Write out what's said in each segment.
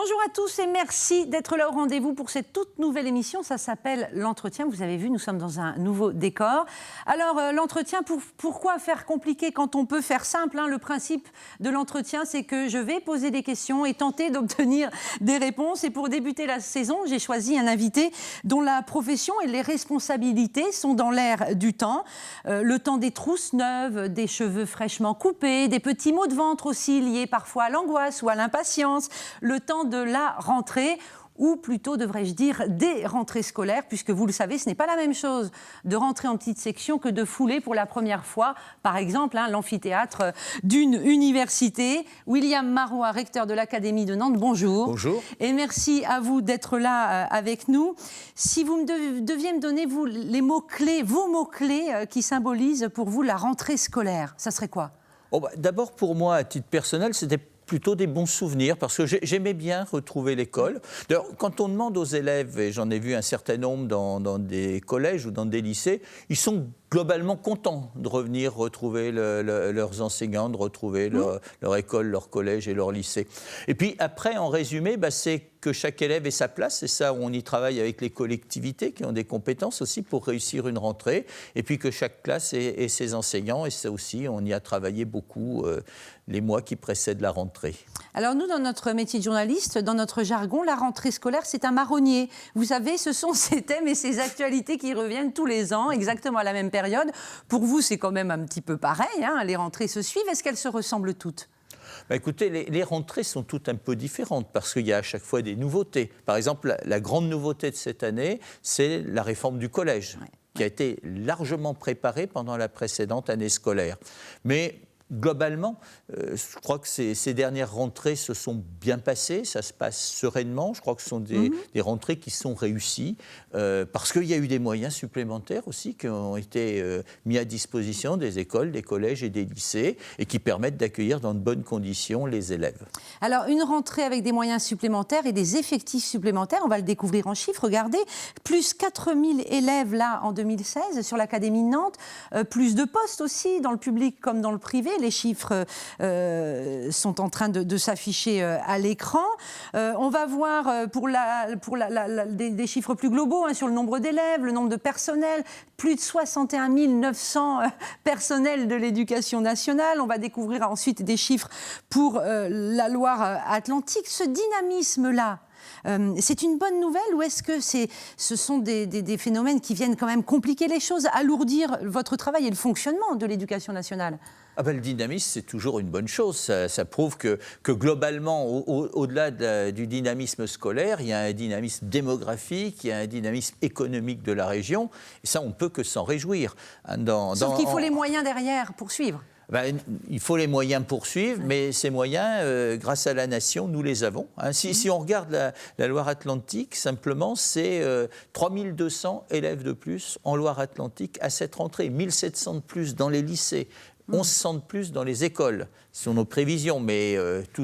Bonjour à tous et merci d'être là au rendez-vous pour cette toute nouvelle émission. Ça s'appelle l'entretien. Vous avez vu, nous sommes dans un nouveau décor. Alors, l'entretien, pourquoi faire compliqué quand on peut faire simple, hein? Le principe de l'entretien, c'est que je vais poser des questions et tenter d'obtenir des réponses. Et pour débuter la saison, j'ai choisi un invité dont la profession et les responsabilités sont dans l'air du temps. Le temps des trousses neuves, des cheveux fraîchement coupés, des petits maux de ventre aussi liés parfois à l'angoisse ou à l'impatience. Le temps de la rentrée, ou plutôt devrais-je dire des rentrées scolaires, puisque vous le savez, ce n'est pas la même chose de rentrer en petite section que de fouler pour la première fois, par exemple, l'amphithéâtre d'une université. William Marois, recteur de l'Académie de Nantes, bonjour. Bonjour. Et merci à vous d'être là avec nous. Si vous deviez me donner les mots-clés, vos mots-clés qui symbolisent pour vous la rentrée scolaire, ça serait quoi ? D'abord, pour moi, à titre personnel, c'était plutôt des bons souvenirs, parce que j'aimais bien retrouver l'école. D'ailleurs, quand on demande aux élèves, et j'en ai vu un certain nombre dans des collèges ou dans des lycées, ils sont globalement contents de revenir retrouver leurs enseignants, de retrouver leur école, leur collège et leur lycée. Et puis après, en résumé, c'est que chaque élève ait sa place. C'est ça où on y travaille avec les collectivités qui ont des compétences aussi pour réussir une rentrée. Et puis que chaque classe ait ses enseignants. Et ça aussi, on y a travaillé beaucoup les mois qui précèdent la rentrée. Alors nous, dans notre métier de journaliste, dans notre jargon, la rentrée scolaire, c'est un marronnier. Vous savez, ce sont ces thèmes et ces actualités qui reviennent tous les ans, exactement à la même période. Pour vous, c'est quand même un petit peu pareil, hein, les rentrées se suivent. Est-ce qu'elles se ressemblent toutes ? Écoutez, les rentrées sont toutes un peu différentes parce qu'il y a à chaque fois des nouveautés. Par exemple, la grande nouveauté de cette année, c'est la réforme du collège, qui a été largement préparée pendant la précédente année scolaire. Mais globalement, je crois que ces dernières rentrées se sont bien passées, ça se passe sereinement. Je crois que ce sont des rentrées qui sont réussies parce qu'il y a eu des moyens supplémentaires aussi qui ont été mis à disposition des écoles, des collèges et des lycées et qui permettent d'accueillir dans de bonnes conditions les élèves. Alors, une rentrée avec des moyens supplémentaires et des effectifs supplémentaires, on va le découvrir en chiffres. Regardez, plus 4000 élèves là en 2016 sur l'Académie de Nantes, plus de postes aussi dans le public comme dans le privé. Les chiffres sont en train de s'afficher à l'écran. On va voir des chiffres plus globaux sur le nombre d'élèves, le nombre de personnels, plus de 61 900 personnels de l'éducation nationale. On va découvrir ensuite des chiffres pour la Loire-Atlantique. Ce dynamisme-là, c'est une bonne nouvelle ou est-ce que ce sont des phénomènes qui viennent quand même compliquer les choses, alourdir votre travail et le fonctionnement de l'éducation nationale ? Le dynamisme, c'est toujours une bonne chose. Ça prouve que globalement, au-delà du dynamisme scolaire, il y a un dynamisme démographique, il y a un dynamisme économique de la région. Et ça, on ne peut que s'en réjouir. Sauf qu'il faut les moyens derrière pour suivre. Il faut les moyens pour suivre, mais ces moyens, grâce à la nation, nous les avons. Si on regarde la Loire-Atlantique, simplement, c'est 3200 élèves de plus en Loire-Atlantique à cette rentrée, 1700 de plus dans les lycées, 1100 de plus dans les écoles. Ce sont nos prévisions, mais tout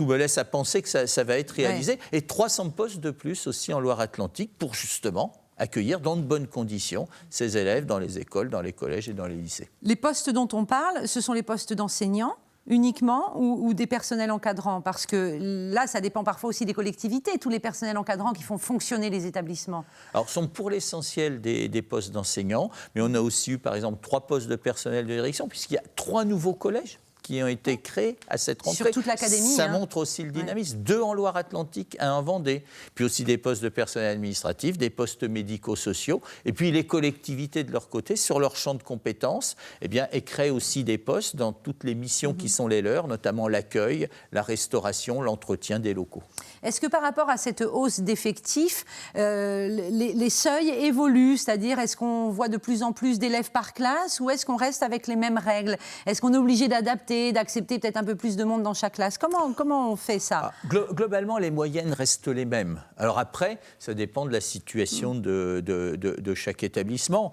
me laisse à penser que ça va être réalisé. Et 300 postes de plus aussi en Loire-Atlantique pour justement accueillir dans de bonnes conditions ces élèves dans les écoles, dans les collèges et dans les lycées. Les postes dont on parle, ce sont les postes d'enseignants uniquement ou des personnels encadrants ? Parce que là, ça dépend parfois aussi des collectivités, tous les personnels encadrants qui font fonctionner les établissements. Alors, ce sont pour l'essentiel des postes d'enseignants, mais on a aussi eu, par exemple, 3 postes de personnel de direction, puisqu'il y a 3 nouveaux collèges qui ont été créés à cette rentrée. Sur toute l'Académie. Ça montre aussi le dynamisme. 2 en Loire-Atlantique, 1 en Vendée. Puis aussi des postes de personnel administratif, des postes médico-sociaux. Et puis les collectivités, de leur côté, sur leur champ de compétences, elles créent aussi des postes dans toutes les missions qui sont les leurs, notamment l'accueil, la restauration, l'entretien des locaux. Est-ce que par rapport à cette hausse d'effectifs, les seuils évoluent ? C'est-à-dire, est-ce qu'on voit de plus en plus d'élèves par classe ou est-ce qu'on reste avec les mêmes règles ? Est-ce qu'on est obligé d'adapter, d'accepter peut-être un peu plus de monde dans chaque classe ? Comment on fait ça ? Globalement, les moyennes restent les mêmes. Alors après, ça dépend de la situation de chaque établissement.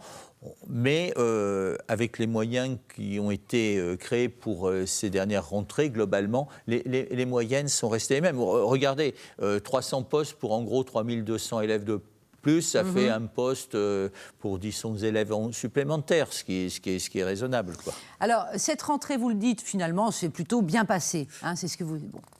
Mais avec les moyens qui ont été créés pour ces dernières rentrées, globalement, les moyennes sont restées les mêmes. Regardez, 300 postes pour en gros 3200 élèves de plus, ça fait un poste pour 10-11 élèves supplémentaires, ce qui est raisonnable, quoi. Alors, cette rentrée, vous le dites, finalement, c'est plutôt bien passé. C'est ce que vous...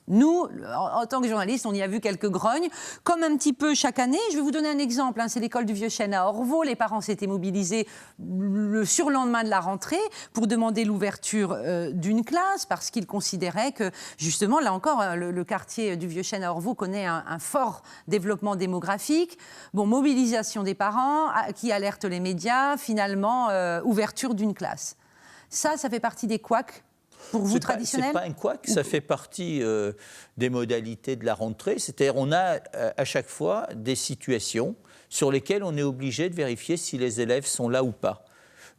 Nous, en tant que journalistes, on y a vu quelques grognes, comme un petit peu chaque année. Je vais vous donner un exemple, c'est l'école du Vieux-Chêne à Orvaux. Les parents s'étaient mobilisés le surlendemain de la rentrée pour demander l'ouverture d'une classe, parce qu'ils considéraient que, justement, là encore, le quartier du Vieux-Chêne à Orvaux connaît un fort développement démographique. Bon, mobilisation des parents qui alertent les médias, finalement, ouverture d'une classe. Ça fait partie des couacs. Pour vous, traditionnel ? C'est pas un couac, ça fait partie des modalités de la rentrée. C'est-à-dire on a à chaque fois des situations sur lesquelles on est obligé de vérifier si les élèves sont là ou pas.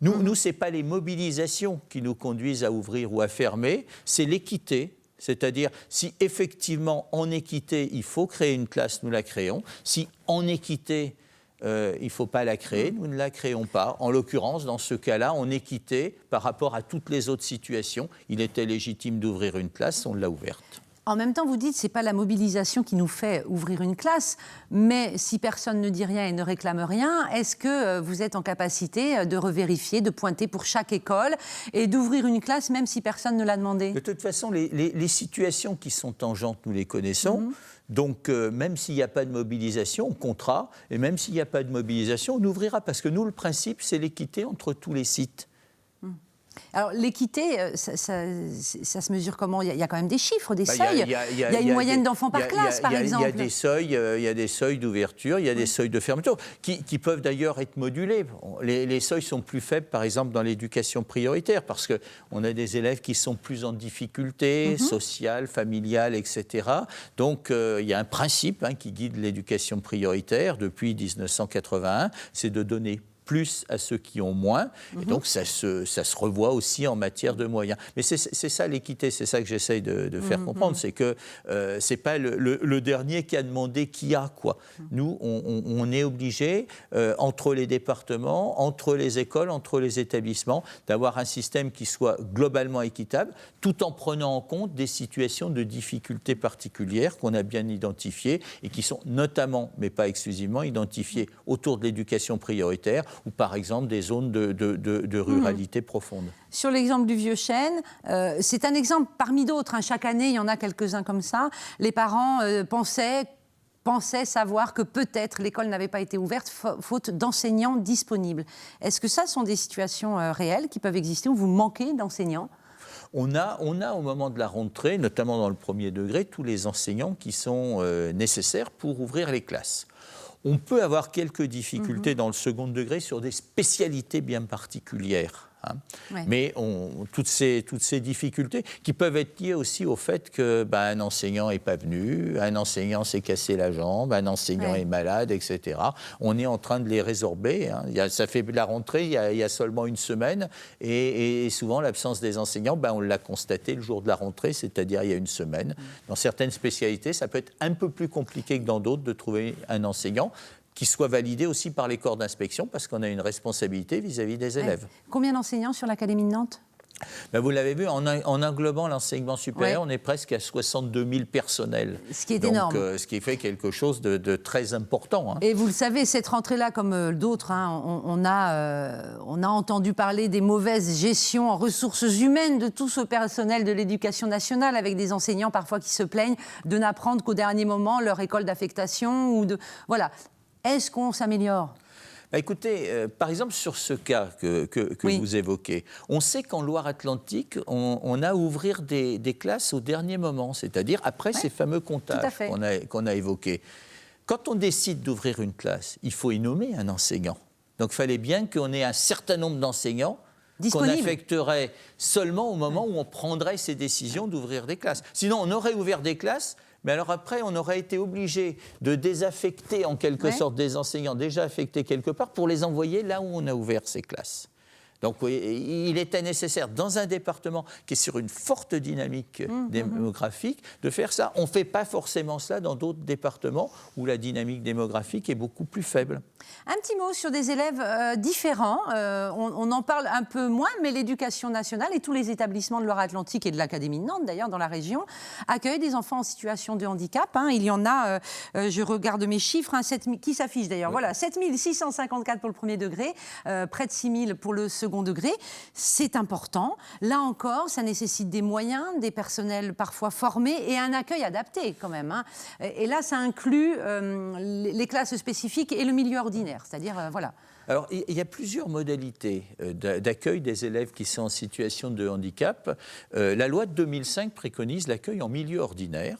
Nous ce n'est pas les mobilisations qui nous conduisent à ouvrir ou à fermer, c'est l'équité. C'est-à-dire, si effectivement, en équité, il faut créer une classe, nous la créons. Si en équité, il ne faut pas la créer, nous ne la créons pas. En l'occurrence, dans ce cas-là, en équité, par rapport à toutes les autres situations, il était légitime d'ouvrir une classe, on l'a ouverte. En même temps, vous dites que ce n'est pas la mobilisation qui nous fait ouvrir une classe, mais si personne ne dit rien et ne réclame rien, est-ce que vous êtes en capacité de revérifier, de pointer pour chaque école et d'ouvrir une classe même si personne ne l'a demandé ? De toute façon, les situations qui sont tangentes, nous les connaissons. Donc, même s'il n'y a pas de mobilisation, on comptera. Et même s'il n'y a pas de mobilisation, on ouvrira. Parce que nous, le principe, c'est l'équité entre tous les sites. Alors, l'équité, ça se mesure comment ? Il y a quand même des chiffres, des seuils. Il y a une moyenne d'enfants par classe, par exemple. Il y a des seuils d'ouverture, il y a des seuils de fermeture, qui peuvent d'ailleurs être modulés. Les seuils sont plus faibles, par exemple, dans l'éducation prioritaire, parce qu'on a des élèves qui sont plus en difficulté sociale, familiale, etc. Donc, il y a un principe qui guide l'éducation prioritaire depuis 1981, c'est de donner plus à ceux qui ont moins. Et donc, ça se revoit aussi en matière de moyens. Mais c'est ça l'équité, c'est ça que j'essaye de faire comprendre. C'est que ce n'est pas le dernier qui a demandé qui a quoi. Nous, on est obligé, entre les départements, entre les écoles, entre les établissements, d'avoir un système qui soit globalement équitable, tout en prenant en compte des situations de difficultés particulières qu'on a bien identifiées et qui sont notamment, mais pas exclusivement, identifiées autour de l'éducation prioritaire, ou par exemple des zones de ruralité profonde. Sur l'exemple du Vieux-Chêne, c'est un exemple parmi d'autres. Chaque année, il y en a quelques-uns comme ça. Les parents pensaient savoir que peut-être l'école n'avait pas été ouverte faute d'enseignants disponibles. Est-ce que ça sont des situations réelles qui peuvent exister où vous manquez d'enseignants ? On a au moment de la rentrée, notamment dans le premier degré, tous les enseignants qui sont nécessaires pour ouvrir les classes. On peut avoir quelques difficultés dans le second degré sur des spécialités bien particulières. Ouais. Mais toutes ces difficultés qui peuvent être liées aussi au fait qu'un enseignant n'est pas venu, un enseignant s'est cassé la jambe, un enseignant est malade, etc. On est en train de les résorber. Ça fait la rentrée, il y a seulement une semaine, et souvent l'absence des enseignants, on l'a constaté le jour de la rentrée, c'est-à-dire il y a une semaine. Dans certaines spécialités, ça peut être un peu plus compliqué que dans d'autres de trouver un enseignant qui soit validé aussi par les corps d'inspection, parce qu'on a une responsabilité vis-à-vis des élèves. Combien d'enseignants sur l'Académie de Nantes ? Vous l'avez vu, en englobant l'enseignement supérieur, on est presque à 62 000 personnels. Ce qui est énorme. Ce qui fait quelque chose de très important. Et vous le savez, cette rentrée-là, comme d'autres, on a entendu parler des mauvaises gestions en ressources humaines de tout ce personnel de l'éducation nationale, avec des enseignants parfois qui se plaignent de n'apprendre qu'au dernier moment leur école d'affectation. Voilà. Est-ce qu'on s'améliore ? Écoutez, par exemple, sur ce cas que vous évoquez, on sait qu'en Loire-Atlantique, on a ouvert des classes au dernier moment, c'est-à-dire après ces fameux comptages qu'on a évoqués. Quand on décide d'ouvrir une classe, il faut y nommer un enseignant. Donc il fallait bien qu'on ait un certain nombre d'enseignants qu'on affecterait seulement au moment où on prendrait ces décisions d'ouvrir des classes. Sinon, on aurait ouvert des classes, mais alors après, on aurait été obligé de désaffecter en quelque sorte des enseignants déjà affectés quelque part pour les envoyer là où on a ouvert ces classes. Donc il était nécessaire, dans un département qui est sur une forte dynamique démographique, de faire ça. On ne fait pas forcément ça dans d'autres départements où la dynamique démographique est beaucoup plus faible. Un petit mot sur des élèves différents. On en parle un peu moins, mais l'Éducation nationale et tous les établissements de Loire-Atlantique et de l'Académie de Nantes, d'ailleurs, dans la région, accueillent des enfants en situation de handicap. Il y en a, je regarde mes chiffres, 7 000, qui s'affichent d'ailleurs. Voilà, 7 654 pour le premier degré, près de 6 000 pour le second second degré. C'est important. Là encore, ça nécessite des moyens, des personnels parfois formés et un accueil adapté quand même. Hein. Et là, ça inclut les classes spécifiques et le milieu ordinaire, c'est-à-dire, voilà. Alors, il y a plusieurs modalités d'accueil des élèves qui sont en situation de handicap. La loi de 2005 préconise l'accueil en milieu ordinaire.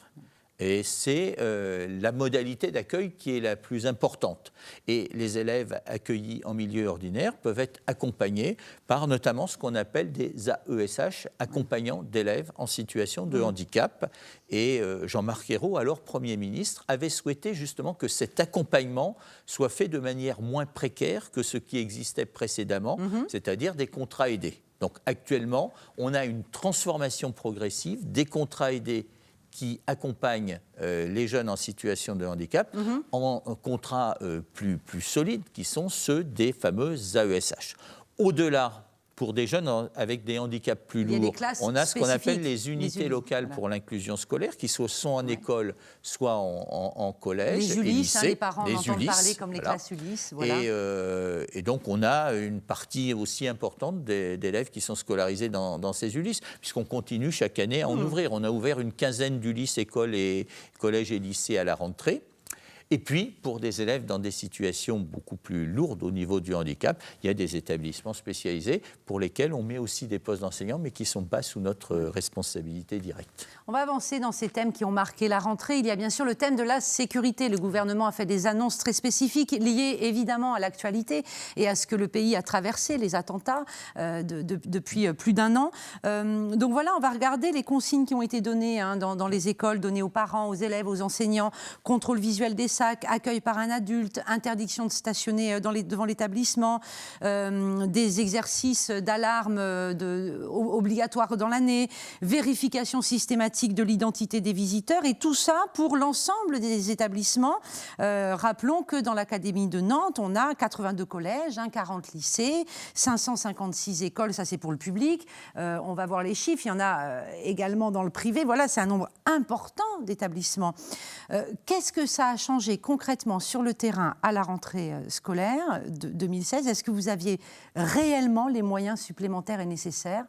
Et c'est la modalité d'accueil qui est la plus importante. Et les élèves accueillis en milieu ordinaire peuvent être accompagnés par notamment ce qu'on appelle des AESH, accompagnants d'élèves en situation de handicap. Et Jean-Marc Ayrault, alors Premier ministre, avait souhaité justement que cet accompagnement soit fait de manière moins précaire que ce qui existait précédemment, c'est-à-dire des contrats aidés. Donc actuellement, on a une transformation progressive des contrats aidés qui accompagnent les jeunes en situation de handicap en contrats plus solides, qui sont ceux des fameux AESH. Au-delà, pour des jeunes avec des handicaps plus lourds, on a ce qu'on appelle les unités locales pour l'inclusion scolaire, qui sont en école, soit en collège les Ulysse, et lycée. Les parents en entendent parler comme les classes Ulysse. Voilà. Et donc, on a une partie aussi importante d'élèves qui sont scolarisés dans ces Ulysse, puisqu'on continue chaque année à en ouvrir. On a ouvert une quinzaine d'Ulysse, écoles et collèges et lycées à la rentrée. Et puis, pour des élèves dans des situations beaucoup plus lourdes au niveau du handicap, il y a des établissements spécialisés pour lesquels on met aussi des postes d'enseignants, mais qui ne sont pas sous notre responsabilité directe. On va avancer dans ces thèmes qui ont marqué la rentrée. Il y a bien sûr le thème de la sécurité. Le gouvernement a fait des annonces très spécifiques, liées évidemment à l'actualité et à ce que le pays a traversé, les attentats, depuis plus d'un an. Donc voilà, on va regarder les consignes qui ont été données dans les écoles, données aux parents, aux élèves, aux enseignants, contrôle visuel des sacs, accueil par un adulte, interdiction de stationner devant l'établissement, des exercices d'alarme obligatoires dans l'année, vérification systématique de l'identité des visiteurs, et tout ça pour l'ensemble des établissements. Rappelons que dans l'Académie de Nantes, on a 82 collèges, 40 lycées, 556 écoles, ça c'est pour le public. On va voir les chiffres, il y en a également dans le privé. Voilà, c'est un nombre important d'établissements. Qu'est-ce que ça a changé concrètement sur le terrain à la rentrée scolaire de 2016 ? Est-ce que vous aviez réellement les moyens supplémentaires et nécessaires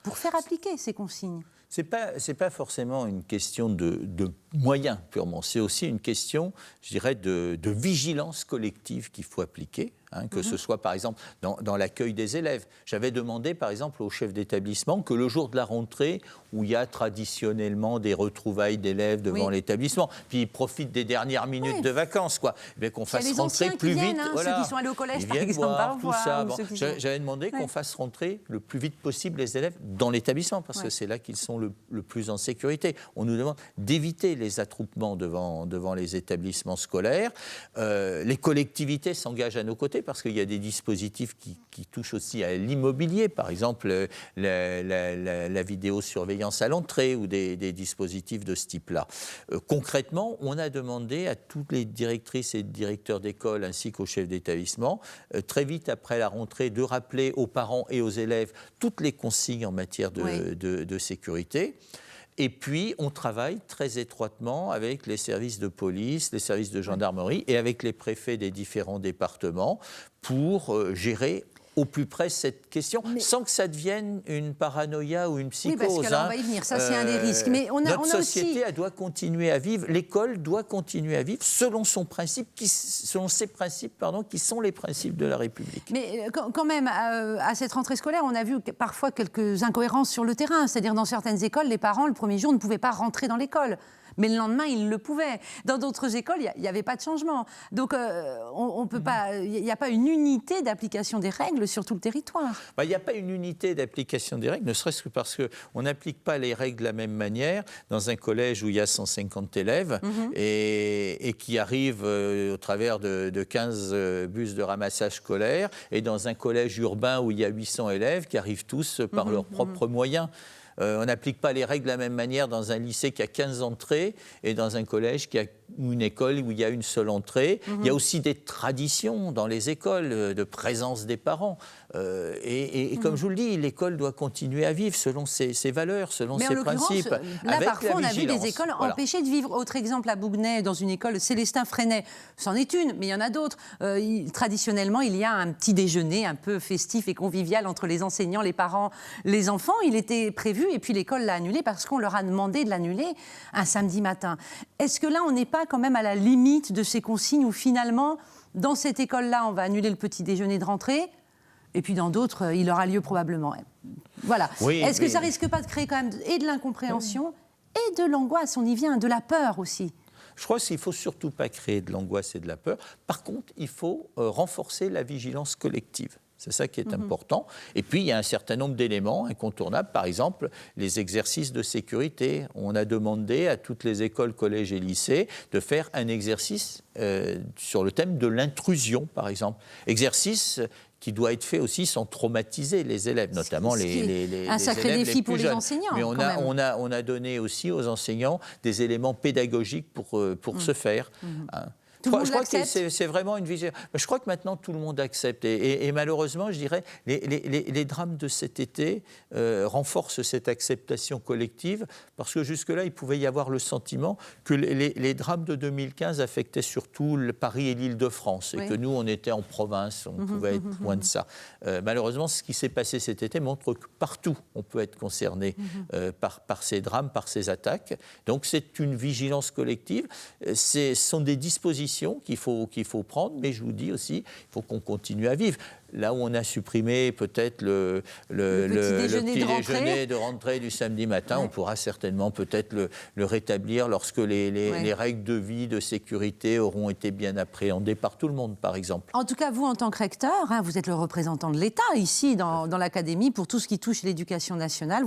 pour faire appliquer ces consignes ? C'est pas forcément une question de moyens purement, c'est aussi une question, je dirais, de vigilance collective qu'il faut appliquer. Que ce soit par exemple dans l'accueil des élèves. J'avais demandé par exemple au chef d'établissement que le jour de la rentrée, où il y a traditionnellement des retrouvailles d'élèves devant l'établissement, puis ils profitent des dernières minutes de vacances, qu'on fasse rentrer plus vite. Voilà. Ceux qui sont allés au collège par exemple, tout ça. J'avais demandé qu'on fasse rentrer le plus vite possible les élèves dans l'établissement, parce que c'est là qu'ils sont le plus en sécurité. On nous demande d'éviter les attroupements devant les établissements scolaires. Les collectivités s'engagent à nos côtés, parce qu'il y a des dispositifs qui touchent aussi à l'immobilier, par exemple la vidéosurveillance à l'entrée ou des dispositifs de ce type-là. Concrètement, on a demandé à toutes les directrices et directeurs d'école ainsi qu'aux chefs d'établissement, très vite après la rentrée, de rappeler aux parents et aux élèves toutes les consignes en matière de sécurité. Et puis, on travaille très étroitement avec les services de police, les services de gendarmerie et avec les préfets des différents départements pour gérer au plus près cette question, sans que ça devienne une paranoïa ou une psychose. Oui, parce que là, on va y venir, ça c'est un des risques. Mais notre société, elle doit continuer à vivre, l'école doit continuer à vivre selon ses principes, qui sont les principes de la République. Mais quand même, à cette rentrée scolaire, on a vu parfois quelques incohérences sur le terrain. C'est-à-dire, dans certaines écoles, les parents, le premier jour, ne pouvaient pas rentrer dans l'école. Mais le lendemain, ils le pouvaient. Dans d'autres écoles, il n'y avait pas de changement. Donc, on peut pas, il n'y a pas une unité d'application des règles sur tout le territoire. Il n'y a pas une unité d'application des règles, ne serait-ce que parce qu'on n'applique pas les règles de la même manière dans un collège où il y a 150 élèves et qui arrivent au travers de 15 bus de ramassage scolaire, et dans un collège urbain où il y a 800 élèves qui arrivent tous par leurs propres moyens. On n'applique pas les règles de la même manière dans un lycée qui a 15 entrées et dans un collège qui a une école où il y a une seule entrée. Il y a aussi des traditions dans les écoles de présence des parents. Et comme je vous le dis, l'école doit continuer à vivre selon ses valeurs, selon ses principes. Là, avec parfois, on a vu des écoles voilà. empêchées de vivre. Autre exemple, à Bouguenais, dans une école Célestin Freinet, c'en est une, mais il y en a d'autres. Traditionnellement, il y a un petit déjeuner un peu festif et convivial entre les enseignants, les parents, les enfants. Il était prévu, et puis l'école l'a annulé parce qu'on leur a demandé de l'annuler un samedi matin. Est-ce que là, on n'est pas quand même à la limite de ces consignes où finalement, dans cette école-là, on va annuler le petit déjeuner de rentrée, et puis dans d'autres, il aura lieu probablement. Voilà. Oui, Est-ce que ça risque pas de créer quand même et de l'incompréhension et de l'angoisse? On y vient, de la peur aussi. Je crois qu'il ne faut surtout pas créer de l'angoisse et de la peur. Par contre, il faut renforcer la vigilance collective. C'est ça qui est important. Et puis, il y a un certain nombre d'éléments incontournables. Par exemple, les exercices de sécurité. On a demandé à toutes les écoles, collèges et lycées de faire un exercice sur le thème de l'intrusion, par exemple. Exercice qui doit être fait aussi sans traumatiser les élèves, notamment les un sacré élèves défi les pour plus les jeunes. enseignants. Mais on a donné aussi aux enseignants des éléments pédagogiques pour ce faire. Hein. Tout le monde je crois que l'accepte. c'est vraiment une vision. Je crois que maintenant tout le monde accepte. Et malheureusement, je dirais, les drames de cet été renforcent cette acceptation collective, parce que jusque-là, il pouvait y avoir le sentiment que les drames de 2015 affectaient surtout le Paris et l'Île-de-France, et que nous, on était en province, on pouvait être loin de ça. Malheureusement, ce qui s'est passé cet été montre que partout, on peut être concerné par ces drames, par ces attaques. Donc, c'est une vigilance collective. Ce sont des dispositions qu'il faut prendre, mais je vous dis aussi, il faut qu'on continue à vivre. Là où on a supprimé peut-être le petit déjeuner de rentrée du samedi matin, on pourra certainement peut-être le rétablir lorsque les règles de vie, de sécurité auront été bien appréhendées par tout le monde, par exemple. En tout cas, vous, en tant que recteur, vous êtes le représentant de l'État ici dans l'Académie pour tout ce qui touche l'éducation nationale.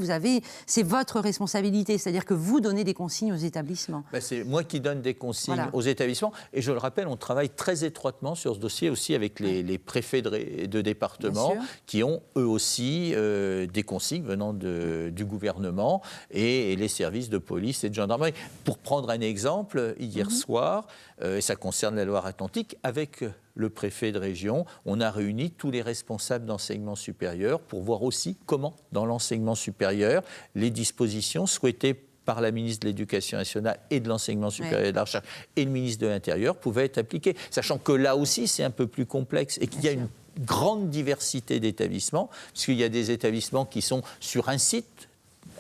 C'est votre responsabilité, c'est-à-dire que vous donnez des consignes aux établissements. C'est moi qui donne des consignes aux établissements. Et je le rappelle, on travaille très étroitement sur ce dossier aussi avec les préfets de départements qui ont eux aussi des consignes venant du gouvernement et les services de police et de gendarmerie. Pour prendre un exemple, hier soir, et ça concerne la Loire-Atlantique, avec le préfet de région, on a réuni tous les responsables d'enseignement supérieur pour voir aussi comment, dans l'enseignement supérieur, les dispositions souhaitées par la ministre de l'Éducation nationale et de l'Enseignement supérieur et de la Recherche et le ministre de l'Intérieur pouvaient être appliquées. Sachant que là aussi, c'est un peu plus complexe et qu'il y a une grande diversité d'établissements, puisqu'il y a des établissements qui sont sur un site,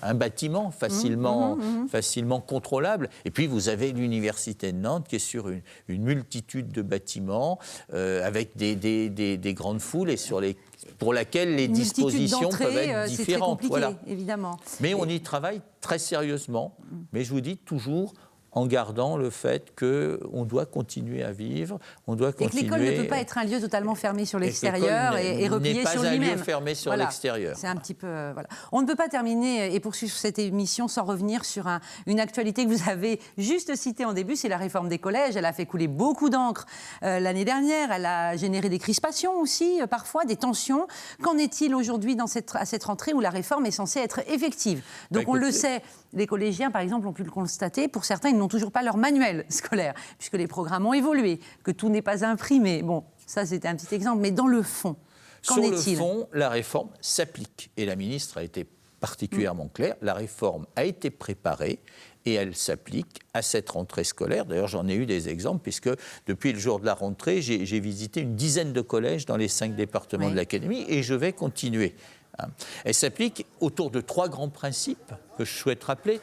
un bâtiment facilement contrôlable. Et puis, vous avez l'Université de Nantes qui est sur une multitude de bâtiments avec des grandes foules et pour laquelle les dispositions peuvent être différentes. C'est très compliqué, évidemment. Mais on y travaille très sérieusement. Mais je vous dis toujours, en gardant le fait qu'on doit continuer à vivre, on doit continuer... Et que l'école ne peut pas être un lieu totalement fermé sur l'extérieur et replié sur lui-même. N'est pas un lieu fermé sur l'extérieur. C'est un petit peu... voilà. On ne peut pas terminer et poursuivre cette émission sans revenir sur une actualité que vous avez juste citée en début, c'est la réforme des collèges. Elle a fait couler beaucoup d'encre l'année dernière, elle a généré des crispations aussi, parfois des tensions. Qu'en est-il aujourd'hui à cette rentrée où la réforme est censée être effective? Donc on le sait, les collégiens par exemple ont pu le constater, pour certains ils n'ont toujours pas leur manuel scolaire, puisque les programmes ont évolué, que tout n'est pas imprimé. Bon, ça c'était un petit exemple, mais dans le fond, qu'en est-il? Sur le fond, la réforme s'applique. Et la ministre a été particulièrement claire, la réforme a été préparée et elle s'applique à cette rentrée scolaire. D'ailleurs, j'en ai eu des exemples, puisque depuis le jour de la rentrée, j'ai visité une dizaine de collèges dans les 5 départements de l'Académie, et je vais continuer. Elle s'applique autour de 3 grands principes que je souhaite rappeler.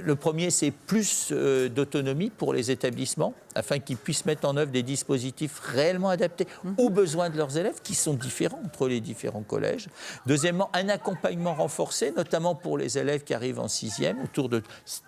Le premier, c'est plus d'autonomie pour les établissements, afin qu'ils puissent mettre en œuvre des dispositifs réellement adaptés aux besoins de leurs élèves, qui sont différents entre les différents collèges. Deuxièmement, un accompagnement renforcé, notamment pour les élèves qui arrivent en 6e, autour de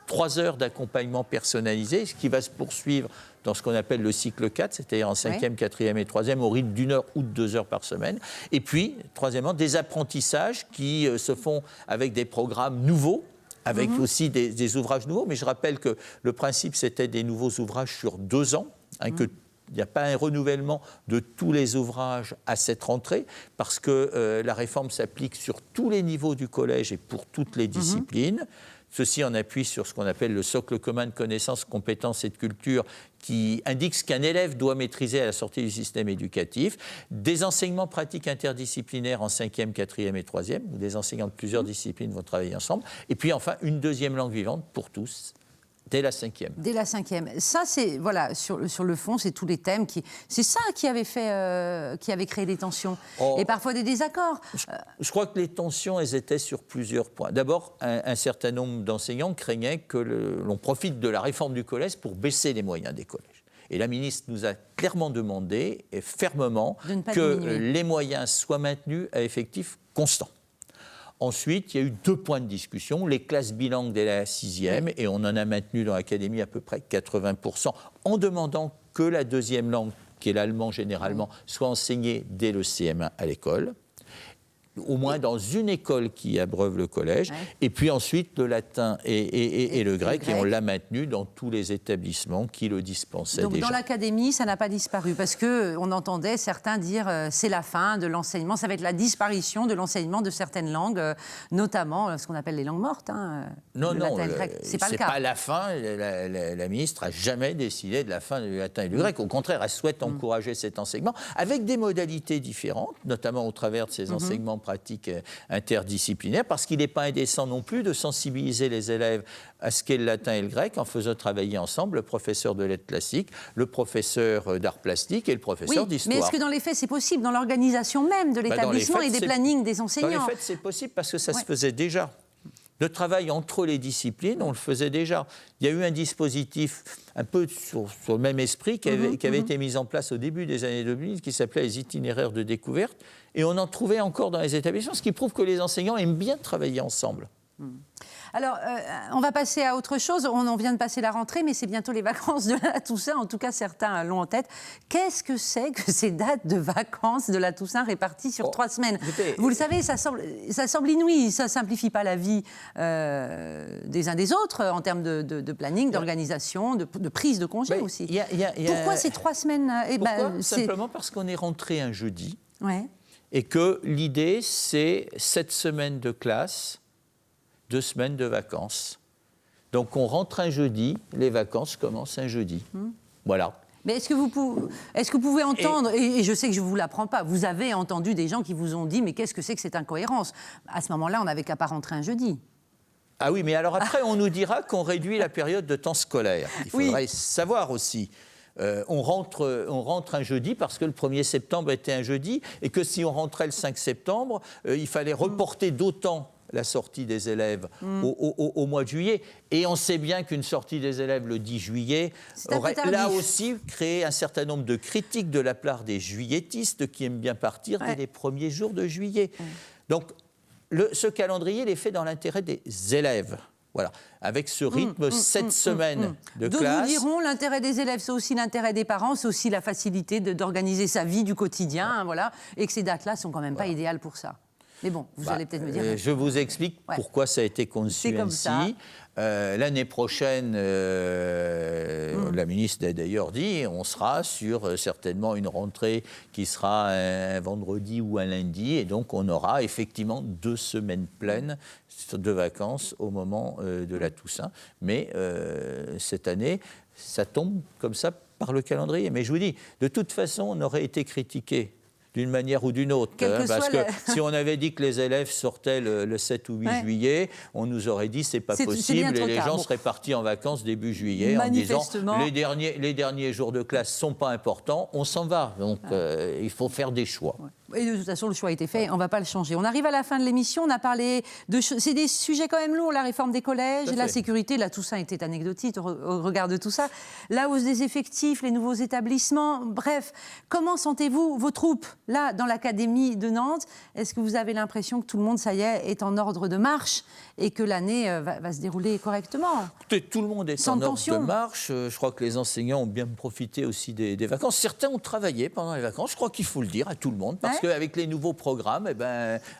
3 heures d'accompagnement personnalisé, ce qui va se poursuivre dans ce qu'on appelle le cycle 4, c'est-à-dire en 5e, 4e et 3e, au rythme d'1 heure ou de 2 heures par semaine. Et puis, troisièmement, des apprentissages qui se font avec des programmes nouveaux, avec aussi des ouvrages nouveaux. Mais je rappelle que le principe, c'était des nouveaux ouvrages sur 2 ans, que n'y a pas un renouvellement de tous les ouvrages à cette rentrée, parce que la réforme s'applique sur tous les niveaux du collège et pour toutes les disciplines. Ceci en appui sur ce qu'on appelle le socle commun de connaissances, compétences et de culture, qui indique ce qu'un élève doit maîtriser à la sortie du système éducatif, des enseignements pratiques interdisciplinaires en 5e, 4e et 3e, où des enseignants de plusieurs disciplines vont travailler ensemble, et puis enfin une deuxième langue vivante pour tous. Dès la 5e. Dès la 5e. Ça, c'est, voilà, sur le fond, c'est tous les thèmes c'est ça qui avait qui avait créé des tensions. Et parfois des désaccords. Je crois que les tensions, elles étaient sur plusieurs points. D'abord, un certain nombre d'enseignants craignaient que l'on profite de la réforme du collège pour baisser les moyens des collèges. Et la ministre nous a clairement demandé, et fermement, que les moyens soient maintenus à effectif constant. Ensuite, il y a eu 2 points de discussion, les classes bilingues dès la 6e, et on en a maintenu dans l'académie à peu près 80%, en demandant que la deuxième langue, qui est l'allemand généralement, soit enseignée dès le CM1 à l'école, au moins dans une école qui abreuve le collège, et puis ensuite le latin et le grec, et on l'a maintenu dans tous les établissements qui le dispensaient. Donc déjà. Dans l'académie, ça n'a pas disparu, parce qu'on entendait certains dire c'est la fin de l'enseignement, ça va être la disparition de l'enseignement de certaines langues, notamment ce qu'on appelle les langues mortes. Non, latin et le grec. C'est pas le cas. C'est pas la fin, la ministre n'a jamais décidé de la fin du latin et du grec, au contraire, elle souhaite encourager cet enseignement, avec des modalités différentes, notamment au travers de ces enseignements pratiques interdisciplinaires, parce qu'il n'est pas indécent non plus de sensibiliser les élèves à ce qu'est le latin et le grec en faisant travailler ensemble le professeur de lettres classiques, le professeur d'art plastique et le professeur d'histoire. Mais est-ce que dans les faits c'est possible, dans l'organisation même de l'établissement et des plannings des enseignants? Dans les faits c'est possible parce que ça se faisait déjà. Le travail entre les disciplines, on le faisait déjà. Il y a eu un dispositif un peu sur le même esprit qui avait été mis en place au début des années 2000, qui s'appelait les itinéraires de découverte. Et on en trouvait encore dans les établissements, ce qui prouve que les enseignants aiment bien travailler ensemble. Alors, on va passer à autre chose. On vient de passer la rentrée, mais c'est bientôt les vacances de la Toussaint. En tout cas, certains l'ont en tête. Qu'est-ce que c'est que ces dates de vacances de la Toussaint réparties sur 3 semaines? Vous le savez, ça semble inouï. Ça ne simplifie pas la vie des uns des autres en termes de planning, d'organisation, de prise de congé aussi. Pourquoi ces 3 semaines? Simplement parce qu'on est rentré un jeudi. Ouais. Et que l'idée, c'est 7 semaines de classe, 2 semaines de vacances. Donc on rentre un jeudi, les vacances commencent un jeudi. Voilà. Mais est-ce que vous pouvez entendre, et je sais que je ne vous l'apprends pas, vous avez entendu des gens qui vous ont dit « mais qu'est-ce que c'est que cette incohérence ?» À ce moment-là, on n'avait qu'à pas rentrer un jeudi. Ah oui, mais alors après, on nous dira qu'on réduit la période de temps scolaire. Il faudrait savoir aussi. On rentre un jeudi parce que le 1er septembre était un jeudi et que si on rentrait le 5 septembre, il fallait reporter d'autant la sortie des élèves au mois de juillet. Et on sait bien qu'une sortie des élèves le 10 juillet aurait là aussi créé un certain nombre de critiques de la part des juilletistes qui aiment bien partir dès les premiers jours de juillet. Donc ce calendrier, il est fait dans l'intérêt des élèves. Voilà, avec ce rythme, 7 semaines de classe. D'autres vous diront, l'intérêt des élèves, c'est aussi l'intérêt des parents, c'est aussi la facilité d'organiser sa vie du quotidien, voilà, et que ces dates-là ne sont quand même pas idéales pour ça. Mais bon, vous allez peut-être me dire... Je vous explique pourquoi ça a été conçu ainsi. L'année prochaine, la ministre a d'ailleurs dit, on sera sur certainement une rentrée qui sera un vendredi ou un lundi, et donc on aura effectivement 2 semaines pleines de vacances au moment de la Toussaint. Mais cette année, ça tombe comme ça par le calendrier. Mais je vous dis, de toute façon, on aurait été critiqué d'une manière ou d'une autre. Parce que si on avait dit que les élèves sortaient le 7 ou 8 juillet, on nous aurait dit c'est pas possible et les gens seraient partis en vacances début juillet en disant les derniers jours de classe sont pas importants, on s'en va. Donc il faut faire des choix. Et de toute façon, le choix a été fait, on ne va pas le changer. On arrive à la fin de l'émission, on a parlé de... C'est des sujets quand même lourds, la réforme des collèges, la sécurité, la Toussaint était anecdotique au regard de tout ça, la hausse des effectifs, les nouveaux établissements, bref. Comment sentez-vous vos troupes, là, dans l'académie de Nantes? Est-ce que vous avez l'impression que tout le monde, ça y est en ordre de marche et que l'année va se dérouler correctement? Tout le monde est en ordre de marche. Je crois que les enseignants ont bien profité aussi des vacances. Certains ont travaillé pendant les vacances, je crois qu'il faut le dire à tout le monde, parce Parce qu'avec les nouveaux programmes,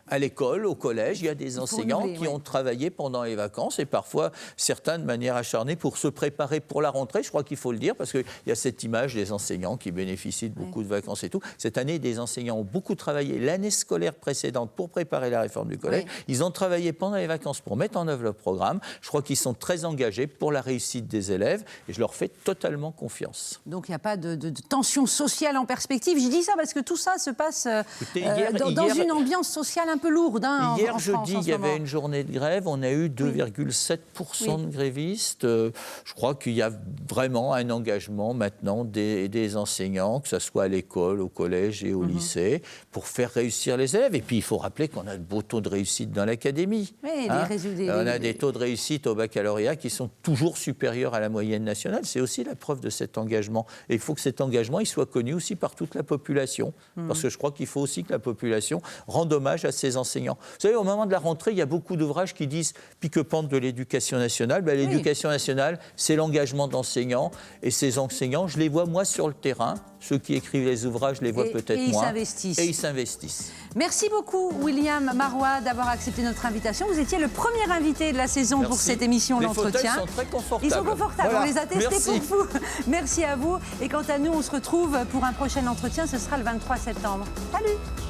à l'école, au collège, il y a des enseignants qui ont travaillé pendant les vacances et parfois certains de manière acharnée pour se préparer pour la rentrée. Je crois qu'il faut le dire parce qu'il y a cette image des enseignants qui bénéficient de beaucoup de vacances et tout. Cette année, des enseignants ont beaucoup travaillé l'année scolaire précédente pour préparer la réforme du collège. Ils ont travaillé pendant les vacances pour mettre en œuvre le programme. Je crois qu'ils sont très engagés pour la réussite des élèves et je leur fais totalement confiance. Donc il n'y a pas de tension sociale en perspective. Je dis ça parce que tout ça se passe dans une ambiance sociale un peu lourde. Hier jeudi, il y avait une journée de grève. On a eu 2,7% de grévistes. Je crois qu'il y a vraiment un engagement maintenant des enseignants, que ce soit à l'école, au collège et au lycée, pour faire réussir les élèves. Et puis il faut rappeler qu'on a de beaux taux de réussite dans l'académie. Oui, on a des taux de réussite au baccalauréat qui sont toujours supérieurs à la moyenne nationale. C'est aussi la preuve de cet engagement. Et il faut que cet engagement il soit connu aussi par toute la population. Parce que je crois qu'il faut aussi que la population rende hommage à ses enseignants. Vous savez, au moment de la rentrée, il y a beaucoup d'ouvrages qui disent pique-pente de l'éducation nationale. L'éducation nationale, c'est l'engagement d'enseignants. Et ces enseignants, je les vois moi sur le terrain. Ceux qui écrivent les ouvrages, je les vois peut-être moins. Et ils s'investissent. Merci beaucoup, William Marois, d'avoir accepté notre invitation. Vous étiez le premier invité de la saison pour cette émission L'Entretien. Les fauteuils sont très confortables. Ils sont confortables, on les a testés pour vous. Merci à vous. Et quant à nous, on se retrouve pour un prochain entretien. Ce sera le 23 septembre. Salut!